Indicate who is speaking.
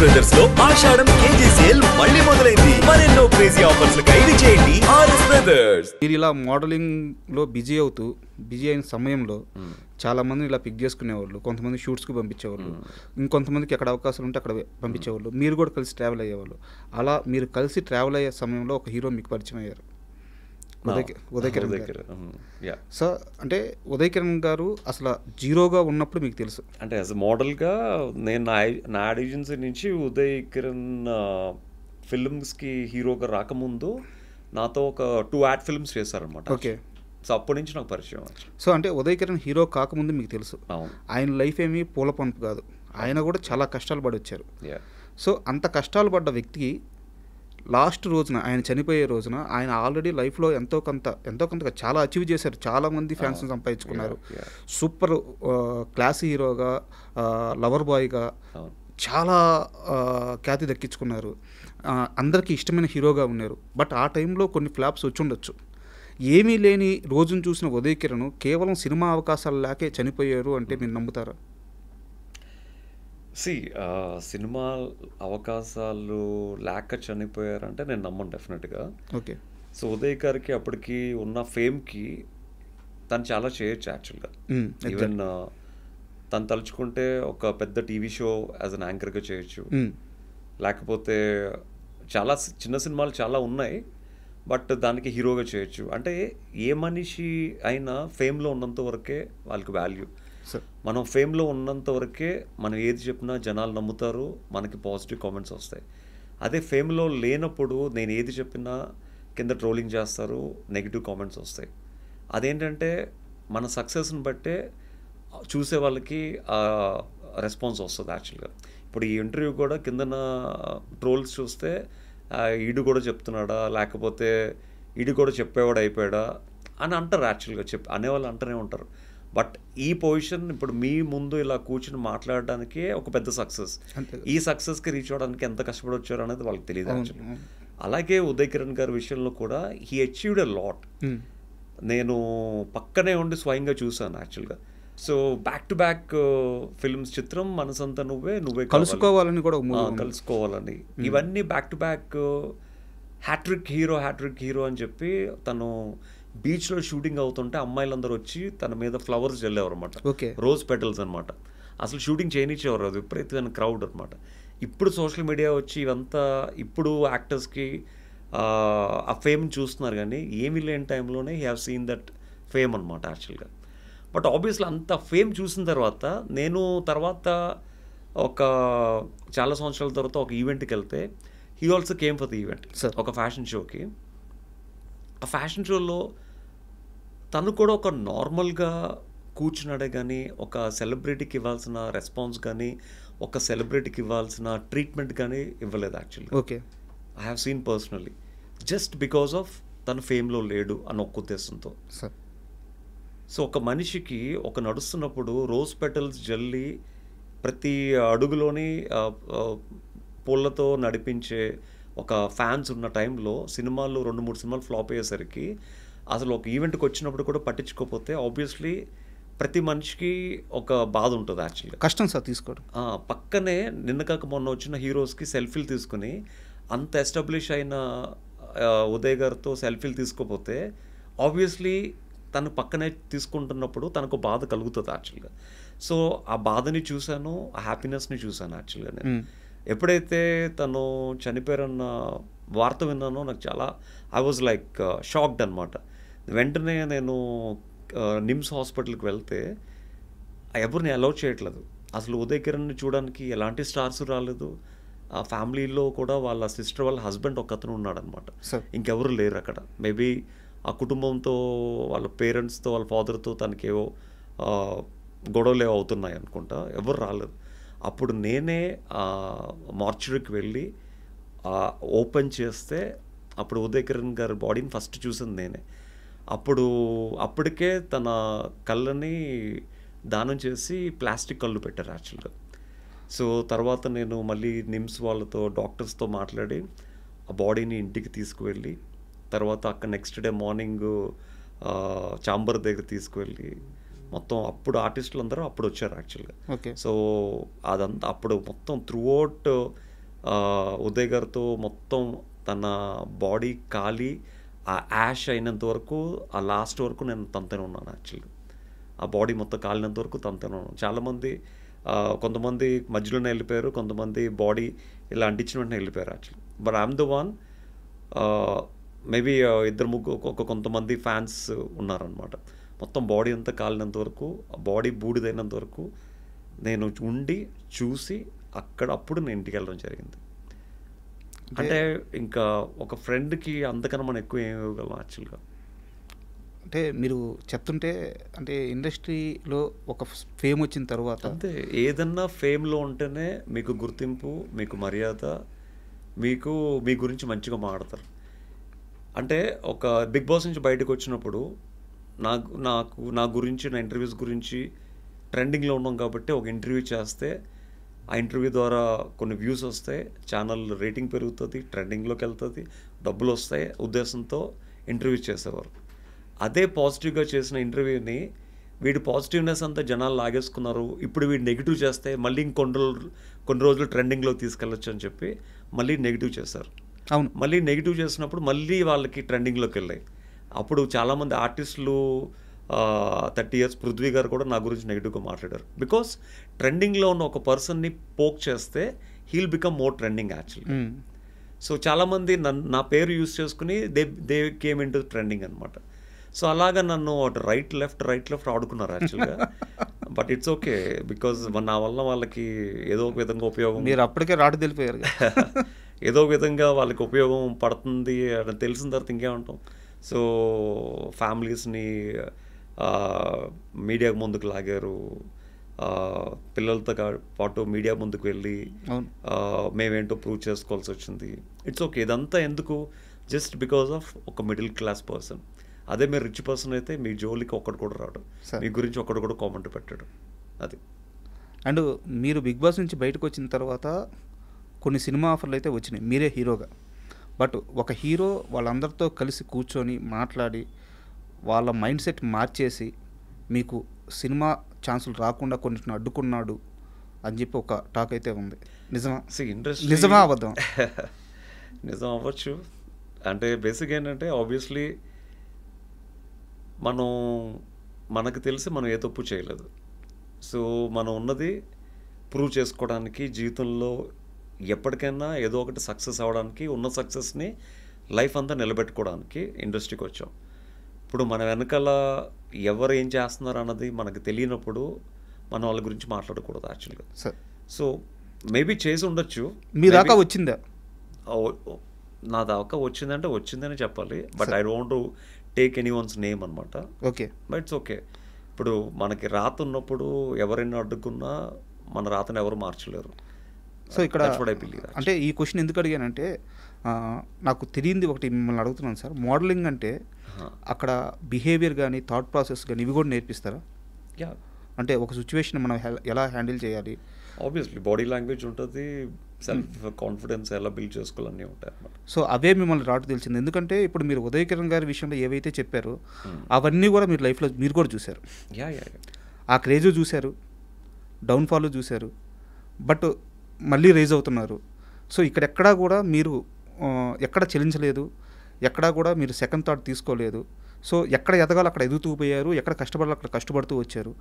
Speaker 1: Brothers లో ఆషాఢం KG sale మళ్ళీ మొదలైంది. మరెన్నో క్రేజీ ఆఫర్స్ ఖైదు చేయండి ఆర్ఎస్ బ్రదర్స్.
Speaker 2: మీరు ఇలా మోడలింగ్ లో బిజీ అయిన సమయంలో చాలా మంది ఇలా పిక్ చేసుకునేవాళ్ళు, కొంతమంది షూట్స్కి పంపించేవాళ్ళు, ఇంకొంతమందికి ఎక్కడ అవకాశాలు ఉంటే అక్కడ పంపించేవాళ్ళు. మీరు కూడా కలిసి ట్రావెల్ అయ్యేవాళ్ళు. అలా మీరు కలిసి ట్రావెల్ అయ్యే సమయంలో ఒక హీరో మీకు పరిచయం అయ్యారు, ఉదయ్ కిరణ్ గారు. సో అంటే ఉదయ్ కిరణ్ గారు అసలు జీరోగా ఉన్నప్పుడు మీకు తెలుసు
Speaker 3: అంటే యాజ్ మోడల్గా నేను నా యాడ్ ఏజెన్సీ నుంచి ఉదయ్ కిరణ్ ఫిల్మ్స్కి హీరోగా రాకముందు నాతో ఒక 2 యాడ్ ఫిల్మ్స్ చేశారనమాట.
Speaker 2: ఓకే.
Speaker 3: సో అప్పటి నుంచి నాకు పరిచయం.
Speaker 2: సో అంటే ఉదయ్ కిరణ్ హీరో కాకముందు మీకు తెలుసు ఆయన లైఫ్ ఏమీ పూల పంపు కాదు, ఆయన కూడా చాలా కష్టాలు పడి వచ్చారు. సో అంత కష్టాలు పడ్డ వ్యక్తికి లాస్ట్ రోజున, ఆయన చనిపోయే రోజున, ఆయన ఆల్రెడీ లైఫ్లో ఎంతో కొంత చాలా అచీవ్ చేశారు, చాలామంది ఫ్యాన్స్ని సంపాదించుకున్నారు, సూపర్ క్లాస్ హీరోగా, లవర్ బాయ్గా చాలా ఖ్యాతి దక్కించుకున్నారు, అందరికీ ఇష్టమైన హీరోగా ఉన్నారు. బట్ ఆ టైంలో కొన్ని ఫ్లాప్స్ వచ్చి ఉండొచ్చు. ఏమీ లేని రోజును చూసిన ఉదయ్ కిరణ్ కేవలం సినిమా అవకాశాలు లేకే చనిపోయారు అంటే మీరు నమ్ముతారా?
Speaker 3: సినిమా అవకాశాలు లేక చనిపోయారంటే నేను నమ్మను డెఫినెట్గా.
Speaker 2: ఓకే.
Speaker 3: సో ఉదయ్ గారికి అప్పటికి ఉన్న ఫేమ్కి తను చాలా చేయొచ్చు యాక్చువల్గా. ఈవెన్ తను తలుచుకుంటే ఒక పెద్ద టీవీ షో యాజ్ అన్ యాంకర్గా చేయొచ్చు, లేకపోతే చాలా చిన్న సినిమాలు చాలా ఉన్నాయి బట్ దానికి హీరోగా చేయొచ్చు. అంటే ఏ మనిషి అయినా ఫేమ్లో ఉన్నంత వరకే వాళ్ళకి వాల్యూ. మనం ఫేమ్లో ఉన్నంత వరకే మనం ఏది చెప్పినా జనాలు నమ్ముతారు, మనకి పాజిటివ్ కామెంట్స్ వస్తాయి. అదే ఫేమ్లో లేనప్పుడు నేను ఏది చెప్పినా కింద ట్రోలింగ్ చేస్తారు, నెగిటివ్ కామెంట్స్ వస్తాయి. అదేంటంటే మన సక్సెస్ని బట్టే చూసే వాళ్ళకి రెస్పాన్స్ వస్తుంది యాక్చువల్గా. ఇప్పుడు ఈ ఇంటర్వ్యూ కూడా కిందన ట్రోల్స్ చూస్తే ఈడు కూడా చెప్తున్నాడా, లేకపోతే ఈడు కూడా చెప్పేవాడు అయిపోయాడా అని అంటారు యాక్చువల్గా. అనేవాళ్ళు అంటూనే ఉంటారు. బట్ ఈ పొజిషన్ ఇప్పుడు మీ ముందు ఇలా కూర్చుని మాట్లాడడానికే ఒక పెద్ద సక్సెస్. ఈ సక్సెస్కి రీచ్ అవ్వడానికి ఎంత కష్టపడి వచ్చారు అనేది వాళ్ళకి తెలియదు యాక్చువల్లీ. అలాగే ఉదయ్ కిరణ్ గారి విషయంలో కూడా హీ అచీవ్డ్ ఎ లాట్. నేను పక్కనే ఉండి స్వయంగా చూసాను యాక్చువల్గా. So back to back films, చిత్రం, మనసంతా నువ్వే
Speaker 2: కలుసుకోవాలని కూడా
Speaker 3: కలుసుకోవాలని, ఇవన్నీ back to back hat trick hero అని చెప్పి తను బీచ్లో షూటింగ్ అవుతుంటే అమ్మాయిలందరూ వచ్చి తన మీద ఫ్లవర్స్ జల్లేవారు అనమాట, రోజ్ పెటల్స్ అనమాట. అసలు షూటింగ్ చేయనిచ్చేవారు, అది విపరీతమైన క్రౌడ్ అనమాట. ఇప్పుడు సోషల్ మీడియా వచ్చి ఇవంతా ఇప్పుడు యాక్టర్స్కి ఆ ఫేమ్ చూస్తున్నారు, కానీ ఏమీ లేని టైంలోనే he have seen that fame అనమాట యాక్చువల్గా. బట్ ఆబ్వియస్లీ అంత ఫేమ్ చూసిన తర్వాత నేను ఒక చాలా సంవత్సరాల తర్వాత ఒక ఈవెంట్కి వెళ్తే he also came for the event, ఒక ఫ్యాషన్ షోకి. ఆ ఫ్యాషన్ షోలో తను కూడా ఒక నార్మల్గా కూర్చున్నాడే కానీ ఒక సెలబ్రిటీకి ఇవ్వాల్సిన రెస్పాన్స్ కానీ ఒక సెలబ్రిటీకి ఇవ్వాల్సిన ట్రీట్మెంట్ కానీ ఇవ్వలేదు actually.
Speaker 2: Okay.
Speaker 3: I have seen personally, just because of తను ఫేమ్లో లేడు అన్న ఒక్క ఉద్దేశంతో. సో ఒక మనిషికి ఒక నడుస్తున్నప్పుడు రోజ్ పెటల్స్ జల్లి ప్రతి అడుగులోని పూలతో నడిపించే ఒక ఫ్యాన్స్ ఉన్న టైంలో సినిమాలు 2-3 సినిమాలు ఫ్లాప్ అయ్యేసరికి అసలు ఒక ఈవెంట్కి వచ్చినప్పుడు కూడా పట్టించుకోకపోతే ఆబ్వియస్లీ ప్రతి మనిషికి ఒక బాధ ఉంటుంది యాక్చువల్గా.
Speaker 2: కష్టం సార్ తీసుకోవడం.
Speaker 3: పక్కనే నిన్న కాక మొన్న వచ్చిన హీరోస్కి సెల్ఫీలు తీసుకుని అంత ఎస్టాబ్లిష్ అయిన ఉదయ్ గారితో సెల్ఫీలు తీసుకోపోతే ఆబ్వియస్లీ తను పక్కనే తీసుకుంటున్నప్పుడు తనకు బాధ కలుగుతుంది యాక్చువల్గా. సో ఆ బాధని చూశాను, ఆ హ్యాపీనెస్ని చూశాను యాక్చువల్గా. నేను ఎప్పుడైతే తను చనిపోయారన్న వార్త విన్నానో నాకు చాలా ఐ వాజ్ లైక్ షాక్డ్ అనమాట. వెంటనే నేను నిమ్స్ హాస్పిటల్కి వెళ్తే ఎవరిని అలౌ చేయట్లేదు. అసలు ఉదయ్ కిరణ్ని చూడడానికి ఎలాంటి స్టార్స్ రాలేదు. ఆ ఫ్యామిలీలో కూడా వాళ్ళ సిస్టర్ వాళ్ళ హస్బెండ్ ఒకతను ఉన్నాడనమాట, ఇంకెవరు లేరు అక్కడ. మేబీ ఆ కుటుంబంతో వాళ్ళ పేరెంట్స్తో వాళ్ళ ఫాదర్తో తనకేవో గొడవలు అవుతున్నాయి అనుకుంటా, ఎవరు రాలేదు. అప్పుడు నేనే మార్చురీకి వెళ్ళి ఓపెన్ చేస్తే అప్పుడు ఉదయ్ కిరణ్ గారి బాడీని ఫస్ట్ చూసింది నేనే. అప్పటికే తన కళ్ళని దానం చేసి ప్లాస్టిక్ కళ్ళు పెట్టారు యాక్చువల్గా. సో తర్వాత నేను మళ్ళీ నిమ్స్ వాళ్ళతో డాక్టర్స్తో మాట్లాడి ఆ బాడీని ఇంటికి తీసుకువెళ్ళి తర్వాత అక్కడ నెక్స్ట్ డే మార్నింగ్ చాంబర్ దగ్గర తీసుకువెళ్ళి మొత్తం అప్పుడు ఆర్టిస్టులు అందరూ అప్పుడు వచ్చారు యాక్చువల్గా.
Speaker 2: ఓకే.
Speaker 3: సో అదంతా అప్పుడు మొత్తం త్రూఅవుట్ ఉదయ్ గారితో మొత్తం తన బాడీ కాలి ఆ యాష్ అయినంత వరకు ఆ లాస్ట్ వరకు నేను తనతోనే ఉన్నాను యాక్చువల్గా. ఆ బాడీ మొత్తం కాలినంత వరకు తనతోనే ఉన్నాను. చాలామంది కొంతమంది మధ్యలోనే వెళ్ళిపోయారు, కొంతమంది బాడీ ఇలా అంటించిన వెంటనే వెళ్ళిపోయారు actually. But I'm the one. Maybe ఇద్దరు ముగ్గురు కొంతమంది ఫ్యాన్స్ ఉన్నారనమాట. మొత్తం బాడీ అంతా కాలినంత వరకు, బాడీ బూడిదైనంత వరకు నేను ఉండి చూసి అప్పుడు నేను ఇంటికి వెళ్ళడం జరిగింది. అంటే ఇంకా ఒక ఫ్రెండ్కి అంతకన్నా మనం ఎక్కువ ఏమి ఇవ్వగలం యాక్చువల్గా.
Speaker 2: అంటే మీరు చెప్తుంటే అంటే ఇండస్ట్రీలో ఒక ఫేమ్ వచ్చిన తర్వాత
Speaker 3: అంతే, ఏదన్నా ఫేమ్లో ఉంటేనే మీకు గుర్తింపు, మీకు మర్యాద, మీకు మీ గురించి మంచిగా మాట్లాడతారు. అంటే ఒక బిగ్ బాస్ నుంచి బయటకు వచ్చినప్పుడు నా గురించి, నా ఇంటర్వ్యూస్ గురించి ట్రెండింగ్లో ఉన్నాం కాబట్టి ఒక ఇంటర్వ్యూ చేస్తే ఆ ఇంటర్వ్యూ ద్వారా కొన్ని వ్యూస్ వస్తాయి, ఛానల్ రేటింగ్ పెరుగుతుంది, ట్రెండింగ్లోకి వెళ్తుంది, డబ్బులు వస్తాయి ఉద్దేశంతో ఇంటర్వ్యూ చేసేవారు. అదే పాజిటివ్గా చేసిన ఇంటర్వ్యూని వీడి పాజిటివ్నెస్ అంతా జనాలు లాగేసుకున్నారు, ఇప్పుడు వీడు నెగిటివ్ చేస్తే మళ్ళీ కొన్ని రోజులు ట్రెండింగ్లో తీసుకెళ్ళొచ్చు అని చెప్పి మళ్ళీ నెగిటివ్ చేశారు.
Speaker 2: అవును,
Speaker 3: మళ్ళీ నెగిటివ్ చేసినప్పుడు మళ్ళీ వాళ్ళకి ట్రెండింగ్లోకి వెళ్ళాయి. అప్పుడు చాలామంది ఆర్టిస్టులు 30 years పృథ్వీ గారు కూడా నా గురించి నెగిటివ్గా మాట్లాడారు. బికాస్ ట్రెండింగ్లో ఉన్న ఒక పర్సన్ని పోక్ చేస్తే heal become more trending actually. So చాలామంది నా పేరు యూజ్ చేసుకుని they came in to trending అనమాట. సో అలాగా నన్ను రైట్ లెఫ్ట్ ఆడుకున్నారు యాక్చువల్గా. బట్ ఇట్స్ ఓకే, బికాజ్ నా వల్ల వాళ్ళకి ఏదో ఒక విధంగా ఉపయోగం,
Speaker 2: మీరు అప్పటికే రాటు తెలిపోయారు,
Speaker 3: ఏదో ఒక విధంగా వాళ్ళకి ఉపయోగం పడుతుంది అని తెలిసిన తర్వాత ఇంకేమంటాం. సో ఫ్యామిలీస్ని మీడియాకు ముందుకు లాగారు, పిల్లలతో పాటు మీడియా ముందుకు వెళ్ళి మేమేంటో ప్రూవ్ చేసుకోవాల్సి వచ్చింది. ఇట్స్ ఓకే, ఇదంతా ఎందుకు, జస్ట్ బికాజ్ ఆఫ్ ఒక మిడిల్ క్లాస్ పర్సన్. అదే మీరు రిచ్ పర్సన్ అయితే మీ జోలికి ఒక్కడు కూడా రాడు, మీ గురించి ఒక్కడు కూడా కామెంట్ పెట్టాడు. అది.
Speaker 2: అండ్ మీరు బిగ్ బాస్ నుంచి బయటకు వచ్చిన తర్వాత కొన్ని సినిమా ఆఫర్లు అయితే వచ్చినాయి మీరే హీరోగా. బట్ ఒక హీరో వాళ్ళందరితో కలిసి కూర్చొని మాట్లాడి వాళ్ళ మైండ్ సెట్ మార్చేసి మీకు సినిమా ఛాన్సులు రాకుండా కొన్నిటిని అడ్డుకున్నాడు అని చెప్పి ఒక టాక్ అయితే ఉంది. నిజమా?
Speaker 3: ఇండస్ట్రీ
Speaker 2: నిజమా అబద్ధం?
Speaker 3: నిజం అవ్వచ్చు. అంటే బేసిక్ ఏంటంటే ఆబ్వియస్లీ మనకు తెలిసి మనం ఏ తప్పు చేయలేదు. సో మనం ఉన్నది ప్రూవ్ చేసుకోవడానికి, జీవితంలో ఎప్పటికైనా ఏదో ఒకటి సక్సెస్ అవ్వడానికి, ఉన్న సక్సెస్ని లైఫ్ అంతా నిలబెట్టుకోవడానికి ఇండస్ట్రీకి వచ్చాం. ఇప్పుడు మన వెనకాల ఎవరు ఏం చేస్తున్నారు అన్నది మనకు తెలియనప్పుడు మనం వాళ్ళ గురించి మాట్లాడకూడదు యాక్చువల్గా. సో మేబీ చేసి ఉండొచ్చు.
Speaker 2: మీ దాకా వచ్చిందా?
Speaker 3: నా దాకా వచ్చిందంటే వచ్చిందని చెప్పాలి. But I don't to take anyone's name అనమాట.
Speaker 2: Okay,
Speaker 3: but it's okay. ఇప్పుడు మనకి రాత ఉన్నప్పుడు ఎవరైనా అడ్డుకున్నా మన రాతను ఎవరు మార్చలేరు.
Speaker 2: సో ఇక్కడ అంటే ఈ క్వశ్చన్ ఎందుకు అడిగానంటే నాకు తెలియంది ఒకటి మిమ్మల్ని అడుగుతున్నాను సార్. మోడలింగ్ అంటే అక్కడ బిహేవియర్ కానీ థాట్ ప్రాసెస్ కానీ ఇవి కూడా నేర్పిస్తారా?
Speaker 3: యా,
Speaker 2: అంటే ఒక సిచ్యువేషన్ మనం ఎలా హ్యాండిల్ చేయాలి,
Speaker 3: ఆబ్వియస్లీ బాడీ లాంగ్వేజ్ ఉంటుంది, సెల్ఫ్ కాన్ఫిడెన్స్ ఎలా బిల్డ్ చేసుకోవాలన్నీ ఉంటాయి అన్నమాట.
Speaker 2: సో అవే మిమ్మల్ని రాటు తెలిసింది. ఎందుకంటే ఇప్పుడు మీరు ఉదయ్ కిరణ్ గారి విషయంలో ఏవైతే చెప్పారో అవన్నీ కూడా మీరు లైఫ్లో మీరు కూడా చూశారు. ఆ క్రేజ్ చూశారు, డౌన్ఫాల్ చూశారు, బట్ మళ్ళీ రైజ్ అవుతున్నారు. సో ఇక్కడెక్కడా కూడా మీరు ఎక్కడ చెల్లించలేదు, ఎక్కడా కూడా మీరు సెకండ్ థాట్ తీసుకోలేదు. సో ఎక్కడ ఎదగాలో అక్కడ ఎదుగుతూ పోయారు, ఎక్కడ కష్టపడాలో అక్కడ కష్టపడుతూ వచ్చారు.